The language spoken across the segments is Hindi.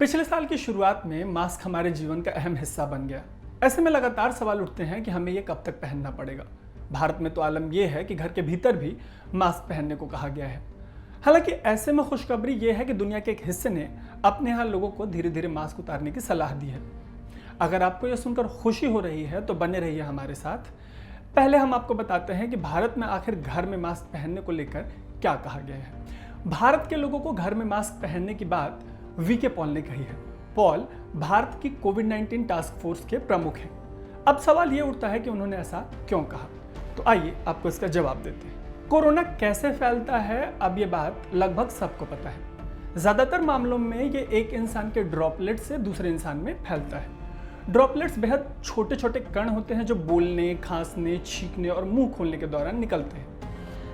पिछले साल की शुरुआत में मास्क हमारे जीवन का अहम हिस्सा बन गया। ऐसे में लगातार सवाल उठते हैं कि हमें ये कब तक पहनना पड़ेगा। भारत में तो आलम यह है कि घर के भीतर भी मास्क पहनने को कहा गया है। हालांकि ऐसे में खुशखबरी यह है कि दुनिया के एक हिस्से ने अपने यहाँ लोगों को धीरे धीरे मास्क उतारने की सलाह दी है। अगर आपको यह सुनकर खुशी हो रही है तो बने रहिए हमारे साथ। पहले हम आपको बताते हैं कि भारत में आखिर घर में मास्क पहनने को लेकर क्या कहा गया है। भारत के लोगों को घर में मास्क पहनने की बात वीके पॉल ने कही है। पॉल भारत की कोविड-19 टास्क फोर्स के प्रमुख हैं। अब सवाल यह उठता है कि उन्होंने ऐसा क्यों कहा, तो आइए आपको इसका जवाब देते हैं। कोरोना कैसे फैलता है, अब ये बात लगभग सबको पता है। ज्यादातर मामलों में ये एक इंसान के ड्रॉपलेट से दूसरे इंसान में फैलता है। ड्रॉपलेट्स बेहद छोटे छोटे कण होते हैं जो बोलने, खांसने, छींकने और मुंह खोलने के दौरान निकलते हैं।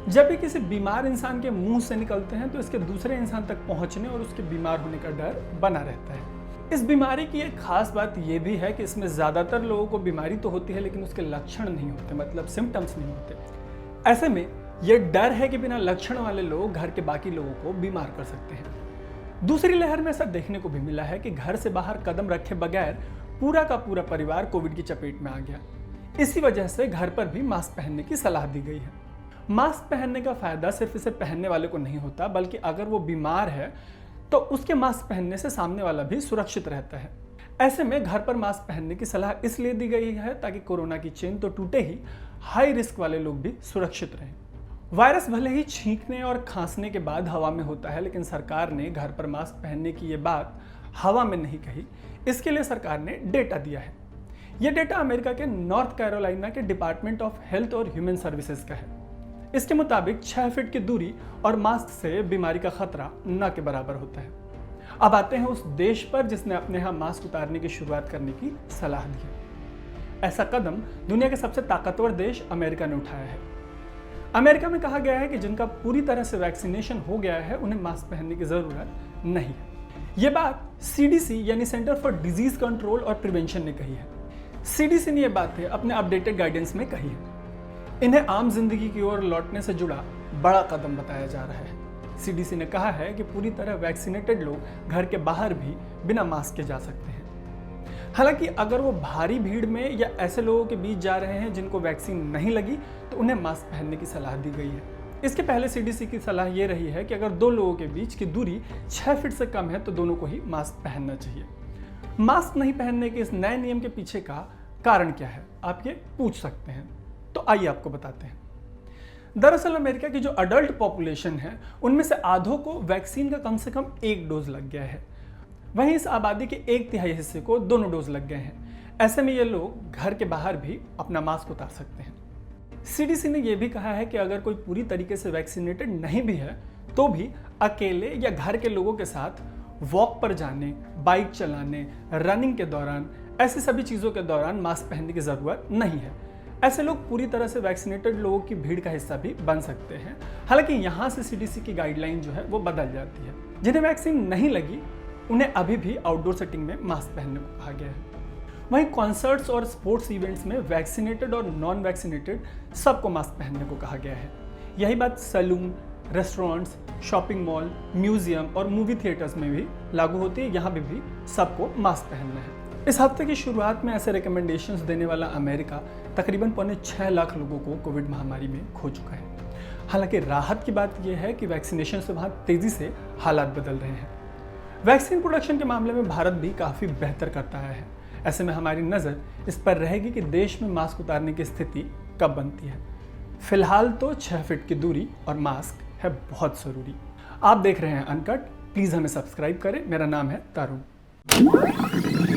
जब भी किसी बीमार इंसान के मुंह से निकलते हैं तो इसके दूसरे इंसान तक पहुंचने और उसके बीमार होने का डर बना रहता है। इस बीमारी की एक खास बात यह भी है कि इसमें ज्यादातर लोगों को बीमारी तो होती है लेकिन उसके लक्षण नहीं होते, मतलब सिम्टम्स नहीं होते। ऐसे में यह डर है कि बिना लक्षण वाले लोग घर के बाकी लोगों को बीमार कर सकते हैं। दूसरी लहर में ऐसा देखने को भी मिला है कि घर से बाहर कदम रखे बगैर पूरा का पूरा परिवार कोविड की चपेट में आ गया। इसी वजह से घर पर भी मास्क पहनने की सलाह दी गई है। मास्क पहनने का फायदा सिर्फ इसे पहनने वाले को नहीं होता, बल्कि अगर वो बीमार है तो उसके मास्क पहनने से सामने वाला भी सुरक्षित रहता है। ऐसे में घर पर मास्क पहनने की सलाह इसलिए दी गई है ताकि कोरोना की चेन तो टूटे ही, हाई रिस्क वाले लोग भी सुरक्षित रहें। वायरस भले ही छींकने और खांसने के बाद हवा में होता है, लेकिन सरकार ने घर पर मास्क पहनने की ये बात हवा में नहीं कही। इसके लिए सरकार ने डेटा दिया है। यह डेटा अमेरिका के नॉर्थ कैरोलिना के डिपार्टमेंट ऑफ हेल्थ और ह्यूमन सर्विसेज का है। इसके मुताबिक 6 फीट की दूरी और मास्क से बीमारी का खतरा न के बराबर होता है। अब आते हैं उस देश पर जिसने अपने यहाँ मास्क उतारने की शुरुआत करने की सलाह दी है। ऐसा कदम दुनिया के सबसे ताकतवर देश अमेरिका ने उठाया है। अमेरिका में कहा गया है कि जिनका पूरी तरह से वैक्सीनेशन हो गया है उन्हें मास्क पहनने की जरूरत नहीं है। यह बात सीडीसी यानी सेंटर फॉर डिजीज कंट्रोल और प्रिवेंशन ने कही है। सीडीसी ने यह बातें अपने अपडेटेड गाइडेंस में कही है। इन्हें आम जिंदगी की ओर लौटने से जुड़ा बड़ा कदम बताया जा रहा है। सीडीसी ने कहा है कि पूरी तरह वैक्सीनेटेड लोग घर के बाहर भी बिना मास्क के जा सकते हैं। हालांकि अगर वो भारी भीड़ में या ऐसे लोगों के बीच जा रहे हैं जिनको वैक्सीन नहीं लगी तो उन्हें मास्क पहनने की सलाह दी गई है। इसके पहले सीडीसी की सलाह ये रही है कि अगर दो लोगों के बीच की दूरी 6 फीट से कम है तो दोनों को ही मास्क पहनना चाहिए। मास्क नहीं पहनने के इस नए नियम के पीछे का कारण क्या है, आप ये पूछ सकते हैं, तो आइए आपको बताते हैं। दरअसल अमेरिका की जो अडल्ट पॉपुलेशन है उनमें से आधों को वैक्सीन का कम से कम 1 डोज लग गया है। वहीं इस आबादी के 1/3 हिस्से को दोनों डोज लग गए हैं। ऐसे में ये लोग घर के बाहर भी अपना मास्क उतार सकते हैं। सीडीसी ने यह भी कहा है कि अगर कोई पूरी तरीके से वैक्सीनेटेड नहीं भी है तो भी अकेले या घर के लोगों के साथ वॉक पर जाने, बाइक चलाने, रनिंग के दौरान, ऐसी सभी चीज़ों के दौरान मास्क पहनने की ज़रूरत नहीं है। ऐसे लोग पूरी तरह से वैक्सीनेटेड लोगों की भीड़ का हिस्सा भी बन सकते हैं। हालांकि यहाँ से सीडीसी की गाइडलाइन जो है वो बदल जाती है। जिन्हें वैक्सीन नहीं लगी उन्हें अभी भी आउटडोर सेटिंग में मास्क पहनने को कहा गया है। वहीं कॉन्सर्ट्स और स्पोर्ट्स इवेंट्स में वैक्सीनेटेड और नॉन वैक्सीनेटेड सबको मास्क पहनने को कहा गया है। यही बात salon, restaurants, shopping mall, museum और मूवी थिएटर्स में भी लागू होती है। यहाँ भी सबको मास्क पहनना है। इस हफ्ते की शुरुआत में ऐसे रिकमेंडेशंस देने वाला अमेरिका तकरीबन 6.25 लाख लोगों को कोविड महामारी में खो चुका है। हालांकि राहत की बात यह है कि वैक्सीनेशन से वहाँ तेजी से हालात बदल रहे हैं। वैक्सीन प्रोडक्शन के मामले में भारत भी काफ़ी बेहतर करता है। ऐसे में हमारी नज़र इस पर रहेगी कि देश में मास्क उतारने की स्थिति कब बनती है। फिलहाल तो 6 फीट की दूरी और मास्क है बहुत ज़रूरी। आप देख रहे हैं अनकट, प्लीज़ हमें सब्सक्राइब करें। मेरा नाम है तारुण।